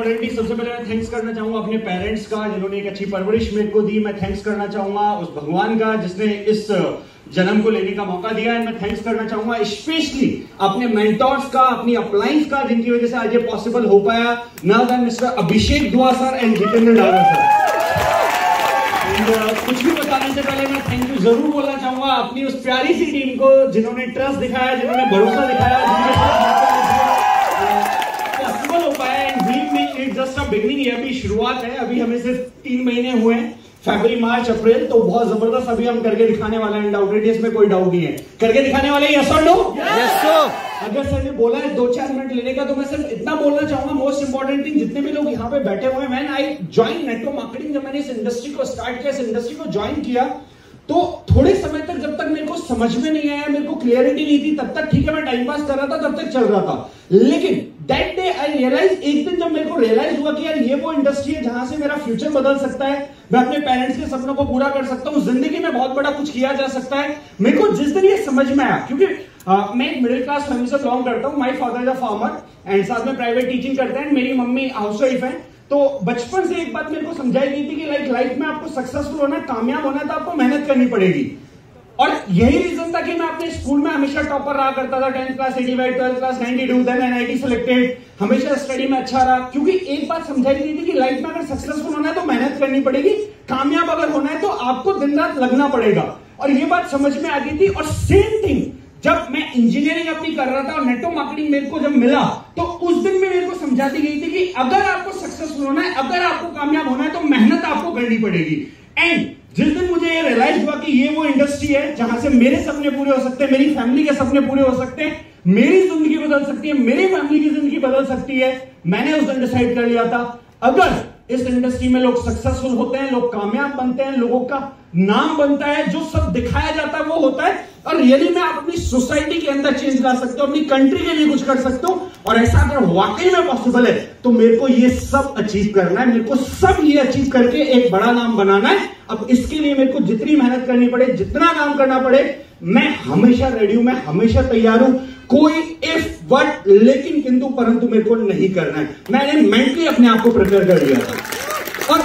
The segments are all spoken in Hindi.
इम्पोर्टेंटली सबसे पहले मैं थैंक्स करना चाहूंगा अपने पेरेंट्स का, जिन्होंने एक अच्छी परवरिश मेरे को दी। मैं थैंक्स करना चाहूंगा उस भगवान का जिसने इस जन्म को लेने का मौका दिया है। मैं थैंक्स करना चाहूंगा स्पेशली अपने मेंटर्स का, अपनी अपलाइंस का, जिनकी वजह से आज ये पॉसिबल हो पाया। नन देन मिस्टर अभिषेक दुआ सर एंड जितेंद्र डारा सर। कुछ भी बताने से पहले मैं थैंक यू जरूर बोलना चाहूंगा अपनी उस प्यारी सी टीम को, जिन्होंने ट्रस्ट दिखाया, जिन्होंने भरोसा दिखाया, पॉसिबल हो पाया। And believe me, it's just a beginning. ये अभी शुरुआत है, अभी हमें सिर्फ 3 महीने हुए हैं, फरवरी, मार्च, अप्रैल, तो बहुत जबरदस्त अभी हम करके दिखाने वाले हैं। अनडाउटेडली इसमें कोई डाउट नहीं है, करके दिखाने वाले। यस और नो? Yes sir. अगर सर ने बोला है 2-4 मिनट लेने का, तो मैं सिर्फ इतना बोलना चाहूंगा। मोस्ट इंपॉर्टेंट थिंग, जितने भी लोग यहाँ पे बैठे हुए हैं, when I join network marketing, जब मैंने इस इंडस्ट्री को स्टार्ट किया, इस इंडस्ट्री को ज्वाइन किया, तो थोड़े समय तक जब तक मेरे को समझ में नहीं आया, मेरे को क्लियरिटी नहीं थी, तब तक ठीक है मैं टाइम पास कर रहा था, तब तक चल रहा था। लेकिन दैट डे आई रियलाइज, एक दिन जब मेरे को रियलाइज हुआ कि यार ये वो इंडस्ट्री है जहां से मेरा फ्यूचर बदल सकता है, मैं अपने पेरेंट्स के सपनों को पूरा कर सकता हूं, जिंदगी में बहुत बड़ा कुछ किया जा सकता है। मेरे को जिस दिन ये समझ में आया, क्योंकि मैं एक मिडिल क्लास फैमिली से बिलोंग करता हूं। My father is a farmer and साथ में प्राइवेट टीचिंग करते हैं। मेरी मम्मी हाउसवाइफ है। तो बचपन से एक बात मेरे को समझाई गई थी कि लाइफ में आपको सक्सेसफुल होना, कामयाब होना है, तो आपको मेहनत करनी पड़ेगी। और यही रीजन था कि मैं अपने स्कूल में हमेशा टॉपर रहा करता था। 10th class 85, 12th class 92, then NIT selected, हमेशा स्टडी में अच्छा रहा। क्योंकि एक बात समझाई गई थी कि लाइफ में अगर सक्सेसफुल होना है तो मेहनत करनी पड़ेगी, कामयाब अगर होना है तो आपको दिन रात लगना पड़ेगा। और ये बात समझ में आ गई थी। और सेम थिंग जब मैं इंजीनियरिंग अपनी कर रहा था और नेटवर्क मार्केटिंग मेरे को जब मिला, तो उस दिन में मेरे को समझाती गई थी कि अगर आपको सक्सेसफुल होना है, अगर आपको कामयाब होना है, तो मेहनत आपको करनी पड़ेगी। एंड जिस दिन मुझे ये रियलाइज हुआ कि ये वो इंडस्ट्री है जहां से मेरे सपने पूरे हो सकते हैं, मेरी फैमिली के सपने पूरे हो सकते हैं, मेरी जिंदगी बदल सकती है, मेरी फैमिली की जिंदगी बदल सकती है, मैंने उस दिन डिसाइड कर लिया था, अगर इस इंडस्ट्री में लोग सक्सेसफुल होते हैं, लोग कामयाब बनते हैं, लोगों का नाम बनता है, जो सब दिखाया जाता है वो होता है, और रियली में आप अपनी सोसाइटी के अंदर चेंज ला सकते हो, अपनी कंट्री के लिए कुछ कर सकते हो। और ऐसा अगर वाकई में पॉसिबल है, तो मेरे को ये सब अचीव करना है, मेरे को सब ये अचीव करके एक बड़ा नाम बनाना है। अब इसके लिए मेरे को जितनी मेहनत करनी पड़े, जितना काम करना पड़े, मैं हमेशा रेडी हूं, मैं हमेशा तैयार हूं। कोई इफ बट लेकिन किंतु परंतु मेरे को नहीं करना है। मैंने मेंटली अपने आप को प्रिपेयर कर लिया था। और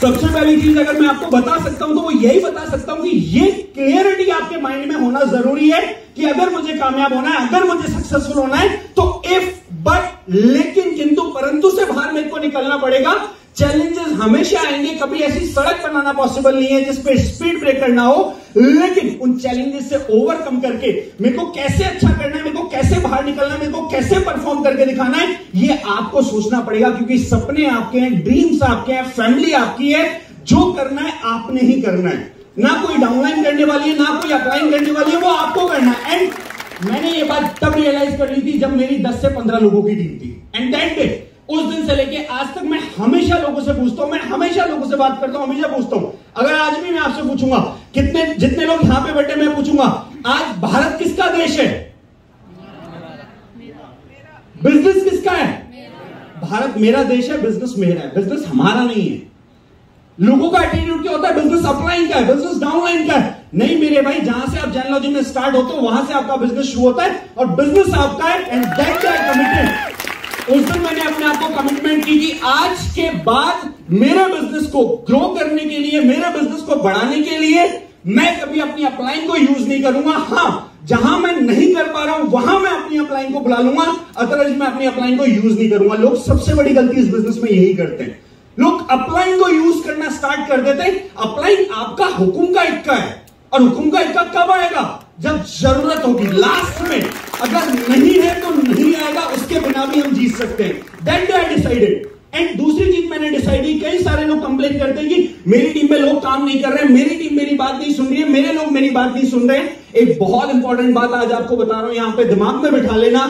सबसे पहली चीज अगर मैं आपको बता सकता हूं, तो वो यही बता सकता हूं कि ये क्लियरिटी आपके माइंड में होना जरूरी है कि अगर मुझे कामयाब होना है, अगर मुझे सक्सेसफुल होना है, तो इफ बट लेकिन किंतु परंतु से बाहर मेरे को निकलना पड़ेगा। चैलेंजेस हमेशा आएंगे, कभी ऐसी सड़क बनाना पॉसिबल नहीं है जिसपे स्पीड ब्रेकर ना हो, लेकिन उन चैलेंजेस से ओवरकम करके मेरे को कैसे अच्छा करना है, मेरे को कैसे बाहर निकलना है, मेरे को कैसे परफॉर्म करके दिखाना है, ये आपको सोचना पड़ेगा। क्योंकि सपने आपके हैं, ड्रीम्स आपके हैं, फैमिली आपकी है, जो करना है आपने ही करना है। ना कोई डाउनलाइन करने वाली है, ना कोई अपलाइन करने वाली है, वो आपको करना है। एंड मैंने ये बात तब रियलाइज कर ली थी जब मेरी 10 से 15 लोगों की टीम थी। एंड दैट डे, उस दिन से लेके आज तक मैं हमेशा लोगों से पूछता हूं, मैं हमेशा लोगों से बात करता हूं, हमेशा पूछता हूं। अगर आज भी मैं आपसे पूछूंगा, जितने लोग यहां पे बैठे, मैं पूछूंगा आज भारत किसका देश है? बिजनेस किसका है? भारत मेरा देश है, बिजनेस मेरा है, बिजनेस हमारा नहीं है। लोगों का एटीट्यूड क्या होता है? बिजनेस अपलाइन का है, बिजनेस डाउनलाइन का है। नहीं मेरे भाई, जहां से आप जेनोलॉजी में स्टार्ट होते हो वहां से आपका बिजनेस शुरू होता है और बिजनेस आपका है। And that I committed. उस दिन मैंने अपने आप को कमिटमेंट की कि आज के बाद मेरे बिजनेस को ग्रो करने के लिए, मेरे बिजनेस को बढ़ाने के लिए मैं कभी अपनी अपलाइन को यूज नहीं करूंगा। हां, जहां मैं नहीं कर पा रहा हूं वहां मैं अपनी अपलाइन को बुला लूंगा, अदरवाइज मैं अपनी अपलाइन को यूज नहीं करूंगा। लोग सबसे बड़ी गलती इस बिजनेस में यही करते हैं, लोग अपलाइन को यूज करना स्टार्ट कर देते हैं। अपलाइन आपका हुकुम का इक्का है, और हुकुम का इक्का कब आएगा? जब जरूरत होगी, लास्ट में। अगर नहीं है तो नहीं आएगा, उसके बिना भी हम जीत सकते हैं। That day I decided. And दूसरी चीज मैंने डिसाइड की, कई सारे लोग कंप्लेन करते हैं कि मेरी टीम में लोग काम नहीं कर रहे हैं, मेरी टीम मेरी बात नहीं सुन रही है, मेरे लोग मेरी बात नहीं सुन रहे हैं। एक बहुत इंपॉर्टेंट बात आज आपको बता रहा हूं, यहां पे दिमाग में बिठा लेना।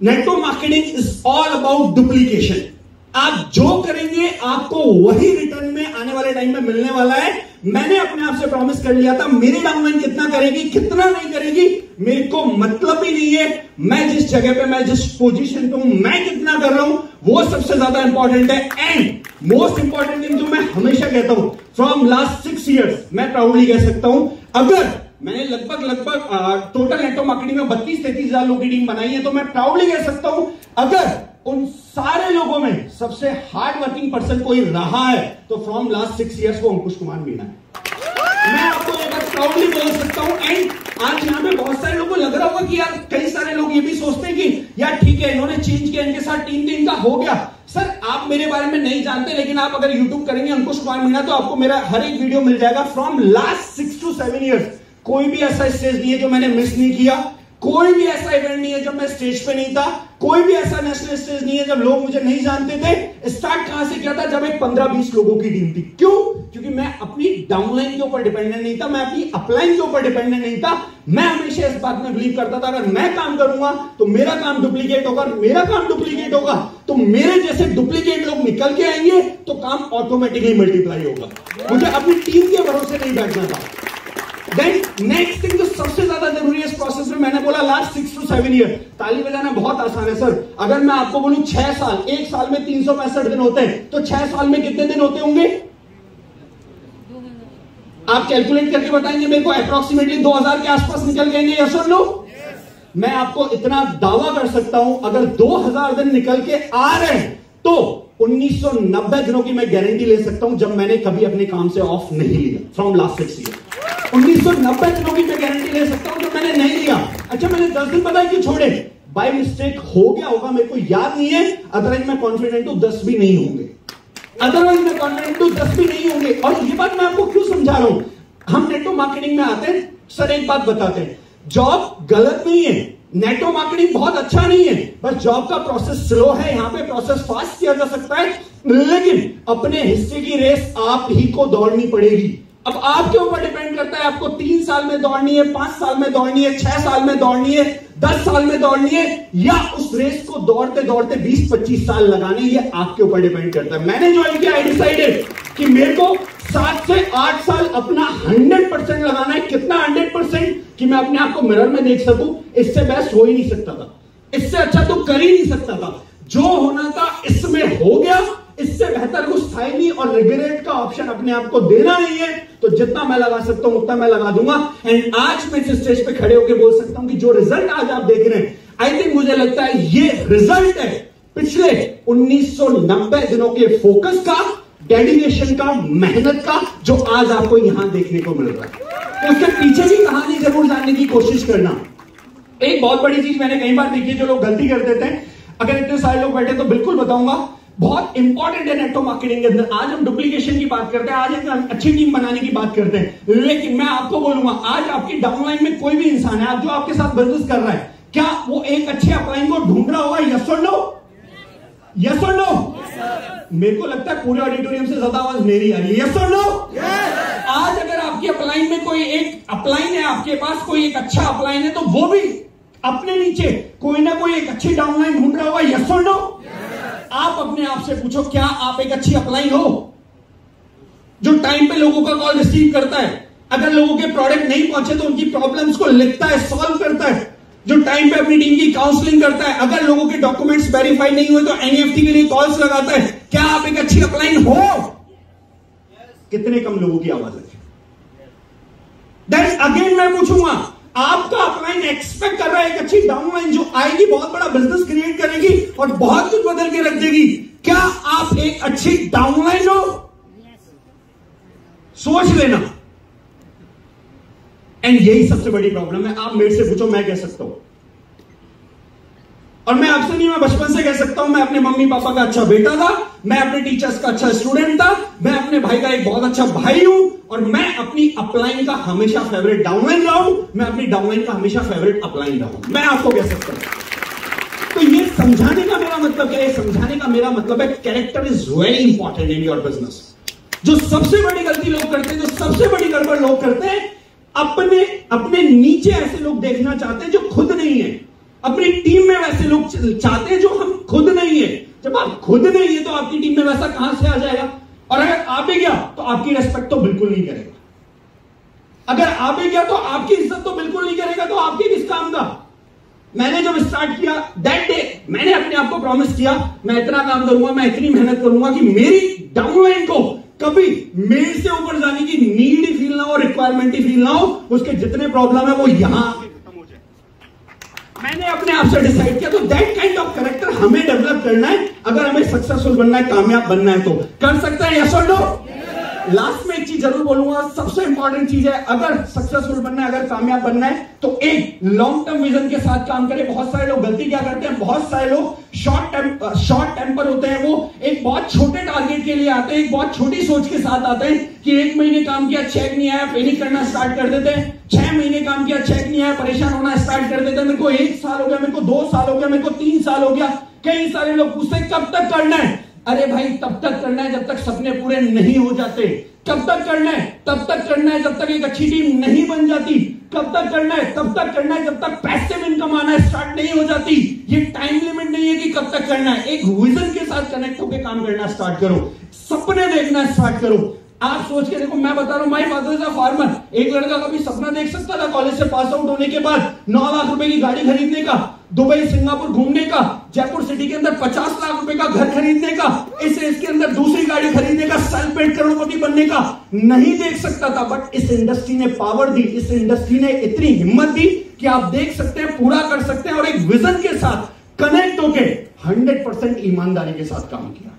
Network marketing is all about duplication. आप जो करेंगे आपको वही रिटर्न में आने वाले टाइम में मिलने वाला है। मैंने अपने आप से प्रॉमिस कर लिया था, मेरी डाउनलाइन कितना करेगी, कितना नहीं करेगी, मेरे को मतलब ही नहीं है। मैं जिस जगह पे, मैं जिस पोजीशन पे हूं, मैं कितना कर रहा हूं, वो सबसे ज्यादा इंपॉर्टेंट है। एंड मोस्ट इंपॉर्टेंट थिंग जो मैं हमेशा कहता हूं, फ्रॉम लास्ट 6 years मैं प्राउडली कह सकता हूं, अगर मैंने लगभग टोटल नेटवर्क मार्केटिंग में 32-33 हजार लोगों की टीम बनाई है, तो मैं प्राउडली कह सकता हूं, अगर उन सारे लोगों में सबसे हार्ड वर्किंग पर्सन कोई रहा है तो फ्रॉम लास्ट 6 इयर्स वो अंकुश कुमार मीणा है। मैं आपको एक बात प्राउडली बोल सकता हूं। एंड आज यहां पे बहुत सारे लोगों को लग रहा होगा कि यार, कई सारे लोग ये भी सोचते हैं कि यार ठीक है, इन्होंने चेंज किया, इनके साथ 3 दिन का हो गया। सर, आप मेरे बारे में नहीं जानते, लेकिन आप अगर यूट्यूब करेंगे अंकुश कुमार मीणा तो आपको मेरा हर एक वीडियो मिल जाएगा फ्रॉम लास्ट 6 to 7 ईयर्स। कोई भी ऐसा स्टेज नहीं है जो मैंने मिस नहीं किया, कोई भी ऐसा इवेंट नहीं है जब मैं स्टेज पे नहीं था, कोई भी ऐसा नेशनल स्टेज नहीं है जब लोग मुझे नहीं जानते थे। स्टार्ट कहां से किया था? जब एक 15-20 लोगों की टीम थी। क्यों? क्योंकि मैं अपनी डाउनलाइन के ऊपर डिपेंडेंट नहीं था, मैं अपनी अपलाइन के ऊपर डिपेंडेंट नहीं था। मैं हमेशा इस बात में बिलीव करता था अगर मैं काम करूंगा तो मेरा काम डुप्लीकेट होगा, मेरा काम डुप्लीकेट होगा तो मेरे जैसे डुप्लीकेट लोग निकल के आएंगे तो काम ऑटोमेटिकली मल्टीप्लाई होगा। मुझे अपनी टीम के भरोसे नहीं बैठना था। देन नेक्स्ट थिंग जो सबसे ज्यादा जरूरी है इस प्रोसेस में, मैंने बोला लास्ट 6 to 7 ईयर। ताली बजाना बहुत आसान है सर। अगर मैं आपको बोलूं 6 साल, एक साल में 365 दिन होते हैं, तो 6 साल में कितने दिन होते होंगे? आप कैलकुलेट करके बताएंगे मेरे को। अप्रोक्सीमेटली 2000 के आसपास निकल गए, यस और नो? मैं आपको इतना दावा कर सकता हूं, अगर 2000 दिन निकल के आ रहे हैं तो 1990 दिनों की मैं गारंटी ले सकता हूं जब मैंने कभी अपने काम से ऑफ नहीं लिया फ्रॉम लास्ट 6 ईयर। 1990 दिनों की मैं गारंटी ले सकता हूं जो मैंने नहीं लिया। अच्छा, मैंने 10 दिन पता है क्यों छोड़े? बाय मिस्टेक हो गया होगा, मेरे को याद नहीं है। अदरवाइज मैं कॉन्फिडेंट हूं 10 भी नहीं होंगे, अदरवाइज मैं कॉन्फिडेंट हूं 10 भी नहीं होंगे। और ये बात मैं आपको क्यों समझा रहा हूं? हम नेटो मार्केटिंग में आते हैं सर, एक बात बताते हैं, जॉब गलत नहीं है, नेटो मार्केटिंग बहुत अच्छा नहीं है, बस जॉब का प्रोसेस स्लो है। यहां पे प्रोसेस फास्ट किया जा सकता है, लेकिन अपने हिस्से की रेस आप ही को दौड़नी पड़ेगी। अब आपके ऊपर डिपेंड करता है आपको 3 साल में दौड़नी है, 5 साल में दौड़नी है, 6 साल में दौड़नी है, 10 साल में दौड़नी है, या उस रेस को दौड़ते दौड़ते 20-25 साल लगाने, ये आपके ऊपर डिपेंड करता है। मैंने ज्वाइन किया, आई डिसाइडेड कि मेरे को 7 से 8 साल अपना 100% लगाना है। कितना 100%? कि मैं अपने आप को मिरर में देख सकूं। इससे बेस्ट हो ही नहीं सकता था, इससे अच्छा तो कर ही नहीं सकता था। जो होना था इसमें हो गया, इससे बेहतर कुछ था ही नहीं, और रिग्रेट का ऑप्शन अपने आप को देना नहीं है। तो जितना मैं लगा सकता हूं उतना मैं लगा दूंगा। एंड आज मैं इस स्टेज पे खड़े होकर बोल सकता हूं कि जो रिजल्ट आज आप देख रहे हैं, आई थिंक मुझे लगता है ये रिजल्ट है पिछले 1990 दिनों के फोकस का, डेडिकेशन का, मेहनत का, जो आज आपको यहां देखने को मिल रहा है। तो उसके पीछे की कहानी जरूर जानने की कोशिश करना। एक बहुत बड़ी चीज मैंने कई बार देखी है, जो लोग गलती कर देते हैं, अगर इतने सारे लोग बैठे तो बिल्कुल बताऊंगा, बहुत इंपॉर्टेंट है नेटवर्क मार्केटिंग के अंदर। आज हम डुप्लीकेशन की बात करते हैं, आज एक अच्छी टीम बनाने की बात करते हैं, लेकिन मैं आपको बोलूंगा आज आपकी डाउनलाइन में कोई भी इंसान है, आज जो आपके साथ बिजनेस कर रहा है, क्या वो एक अच्छे अपलाइन को ढूंढ रहा होगा? यस और नो? यस और नो? मेरे को लगता है पूरे ऑडिटोरियम से ज्यादा आवाज मेरी आ रही है। यस और नो? आज अगर आपकी अपलाइन में कोई एक अपलाइन है, आपके पास कोई एक अच्छा अपलाइन है, तो वो भी अपने नीचे कोई ना कोई एक अच्छी डाउनलाइन ढूंढ रहा होगा। यस और नो? आप अपने आप से पूछो, क्या आप एक अच्छी अपलाइन हो जो टाइम पे लोगों का कॉल रिसीव करता है, अगर लोगों के प्रोडक्ट नहीं पहुंचे तो उनकी प्रॉब्लम्स को लिखता है, सॉल्व करता है, जो टाइम पे अपनी टीम की काउंसलिंग करता है, अगर लोगों के डॉक्यूमेंट्स वेरीफाई नहीं हुए तो एनईएफटी के लिए कॉल्स लगाता है? क्या आप एक अच्छी अपलाइन हो? कितने कम लोगों की आवाज है। देन अगेन मैं पूछूंगा, आपका अपलाइन एक्सपेक्ट कर रहा है एक अच्छी डाउनलाइन जो आएगी, बहुत बड़ा बिजनेस क्रिएट करेगी और बहुत कुछ बदल के रख देगी। क्या आप एक अच्छी डाउनलाइन हो? सोच लेना। एंड यही सबसे बड़ी प्रॉब्लम है। आप मेरे से पूछो, मैं कह सकता हूं, और मैं आपसे नहीं, मैं बचपन से कह सकता हूं, मैं अपने मम्मी पापा का अच्छा बेटा था, मैं अपने टीचर्स का अच्छा स्टूडेंट था, मैं अपने भाई का एक बहुत अच्छा भाई हूं, और मैं अपनी अपलाइन का हमेशा फेवरेट डाउनलाइन रहा हूं, मैं अपनी डाउनलाइन का हमेशा फेवरेट अपलाइन रहा हूं। मैं आपको कह सकता हूं। तो ये समझाने का मेरा मतलब क्या है? समझाने का मेरा मतलब है character is very important in your business. जो सबसे बड़ी गलती लोग करते हैं, जो सबसे बड़ी गड़बड़ लोग करते हैं, अपने नीचे ऐसे लोग देखना चाहते हैं जो खुद नहीं है, अपनी टीम में वैसे लोग चाहते हैं जो हम खुद नहीं है। जब आप खुद नहीं है तो आपकी टीम में वैसा कहां से आ जाएगा? और अगर आ भी गया तो आपकी रेस्पेक्ट तो बिल्कुल नहीं करेगा, अगर आ भी गया तो आपकी इज्जत तो बिल्कुल नहीं करेगा, तो आपके किस काम का? मैंने जब स्टार्ट किया दैट डे, मैंने अपने आप को प्रॉमिस किया, मैं इतना काम करूंगा, मैं इतनी मेहनत करूंगा कि मेरी डाउनलाइन को कभी मेरे से ऊपर जाने की नीड ही फील ना हो, रिक्वायरमेंट ही फील ना हो, उसके जितने प्रॉब्लम है वो यहां खत्म हो जाए। मैंने अपने आप से डिसाइड किया। तो दैट काइंड ऑफ कैरेक्टर हमें डेवलप करना है अगर हमें सक्सेसफुल बनना है, कामयाब बनना है। तो कर सकते हैं, यस और नो? लास्ट में एक चीज जरूर बोलूंगा, सबसे इंपॉर्टेंट चीज है, अगर सक्सेसफुल बनना है, अगर कामयाब बनना है, तो एक लॉन्ग टर्म विजन के साथ काम करें। बहुत सारे लोग गलती क्या करते हैं, बहुत सारे लोग शॉर्ट टेम्पर होते हैं। वो एक बहुत छोटे टारगेट के लिए आते हैं, एक बहुत छोटी सोच के साथ आते हैं कि 1 महीने काम किया, चेक नहीं आया, पैनिक करना स्टार्ट कर देते हैं। 6 महीने काम किया, चेक नहीं आया, परेशान होना स्टार्ट कर देते हैं। मेरे को 1 साल हो गया, मेरे को 2 साल हो गया, मेरे को 3 साल हो गया। कई सारे लोग पूछते हैं कब तक करना है? अरे भाई तब तक करना है जब तक सपने पूरे नहीं हो जाते। कब तक करना है? तब तक करना है जब तक एक अच्छी टीम नहीं बन जाती। कब तक करना है? तब तक करना है जब तक पैसिव इनकम आना स्टार्ट नहीं हो जाती। ये टाइम लिमिट नहीं है कि कब तक करना है। एक विजन के साथ कनेक्ट होकर काम करना स्टार्ट करो, सपने देखना स्टार्ट करो। आप सोच के देखो, मैं बता रहा हूं, my father is a farmer. एक लड़का कभी सपना देख सकता था कॉलेज से पास आउट होने के बाद 9 लाख रुपए की गाड़ी खरीदने का, दुबई सिंगापुर घूमने का, जयपुर सिटी के अंदर 50 लाख रुपए का घर खरीदने का, इस एज के अंदर दूसरी गाड़ी खरीदने का, सेल्फ मेड करोड़पति बनने का? नहीं देख सकता था। बट इस इंडस्ट्री ने पावर दी, इस इंडस्ट्री ने इतनी हिम्मत दी कि आप देख सकते हैं, पूरा कर सकते हैं। और एक विजन के साथ कनेक्ट होके 100% ईमानदारी के साथ काम किया,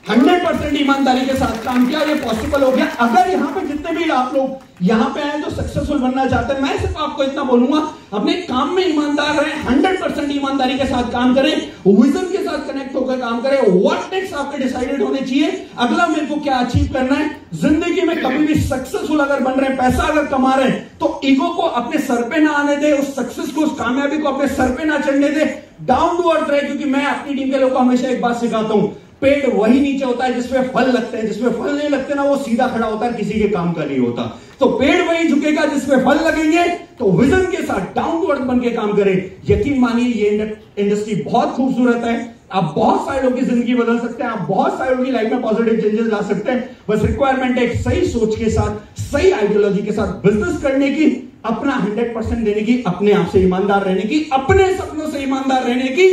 100% ईमानदारी के साथ काम किया, ये पॉसिबल हो गया। अगर यहां पे जितने भी आप लोग यहां पे आए जो सक्सेसफुल बनना चाहते हैं, मैं सिर्फ आपको इतना बोलूंगा, अपने काम में ईमानदार रहें, 100% ईमानदारी के साथ काम करें, विजन के साथ कनेक्ट होकर काम करें। व्हाट नेक्स्ट आपके डिसाइडेड होने चाहिए, अगला मेरे को क्या अचीव करना है जिंदगी में। कभी भी सक्सेसफुल अगर बन रहे हैं, पैसा अगर कमा रहे हैं, तो ईगो को अपने सर पे ना आने दे, उस सक्सेस को, उस कामयाबी को अपने सर पे ना चढ़ने दे, डाउन टू अर्थ रहे। क्योंकि मैं अपनी टीम के लोगों को हमेशा एक बात सिखाता हूं, पेड़ वही नीचे होता है जिसमें फल लगते हैं, जिसमें फल नहीं लगते ना वो सीधा खड़ा होता है, किसी के काम का नहीं होता। तो पेड़ वही झुकेगा जिसमें फल लगेंगे। तो विजन के साथ डाउन टू अर्थ बन के काम करें। यकीन मानिए ये इंडस्ट्री बहुत खूबसूरत है। आप बहुत सारे लोगों की जिंदगी बदल सकते हैं, आप बहुत सारे लोगों की लाइफ में पॉजिटिव चेंजेस ला सकते हैं। बस रिक्वायरमेंट है एक सही सोच के साथ, सही आइडियोलॉजी के साथ बिजनेस करने की, अपना 100% देने की, अपने आप से ईमानदार रहने की, अपने सपनों से ईमानदार रहने की।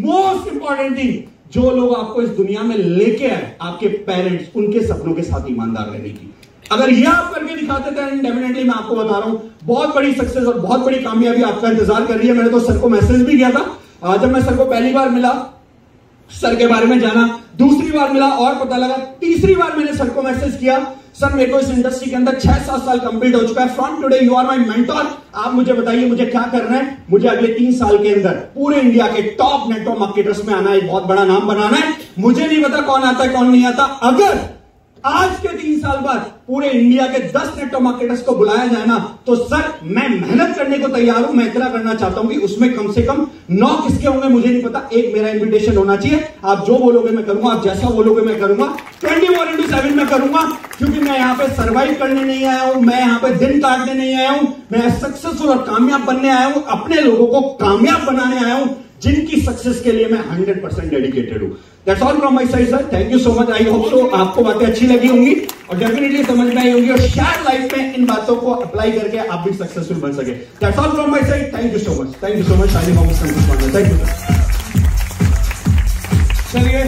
मोस्ट इंपॉर्टेंट थिंग, जो लोग आपको इस दुनिया में लेके आए, आपके पेरेंट्स, उनके सपनों के साथ ईमानदार रहने की। अगर ये आप करके दिखाते थे, डेफिनेटली मैं आपको बता रहा हूं बहुत बड़ी सक्सेस और बहुत बड़ी कामयाबी आपका इंतजार कर रही है। मैंने तो सर को मैसेज भी किया था जब मैं सर को पहली बार मिला, सर के बारे में जाना, दूसरी बार मिला और पता लगा, तीसरी बार मैंने सर को मैसेज किया, सर मेरे को इस इंडस्ट्री के अंदर 6-7 साल कंप्लीट हो चुका है, from today you are my mentor. आप मुझे बताइए मुझे क्या करना है। मुझे अगले 3 साल के अंदर पूरे इंडिया के टॉप नेटवर्क मार्केटर्स में आना है, एक बहुत बड़ा नाम बनाना है। मुझे नहीं पता कौन आता है कौन नहीं आता। अगर आज के 3 साल बाद पूरे इंडिया के 10 नेटवर्क मार्केटर्स को बुलाया जाए ना, तो सर मैं मेहनत करने को तैयार हूं। मैं इतना करना चाहता हूं कि उसमें कम से कम 9 किसके होंगे मुझे नहीं पता, एक मेरा इन्विटेशन होना चाहिए। आप जो बोलोगे मैं करूंगा, आप जैसा बोलोगे मैं करूंगा, 24/7 में करूंगा। क्योंकि मैं यहां पे सर्वाइव करने नहीं आया हूं, मैं यहां पे दिन काटने नहीं आया हूं, मैं सक्सेसफुल और कामयाब बनने आया हूं, अपने लोगों को कामयाब बनाने आया हूं, जिनकी सक्सेस के लिए मैं 100% डेडिकेटेड हूं। That's all from my side sir, thank you so much. I hope so आपको बातें अच्छी लगी होंगी और डेफिनेटली समझ में आई होंगी, और शायद लाइफ में इन बातों को अप्लाई करके आप भी सक्सेसफुल बन सके। That's all from my side, thank you so much, thank you so much. Thank you sir. चलिए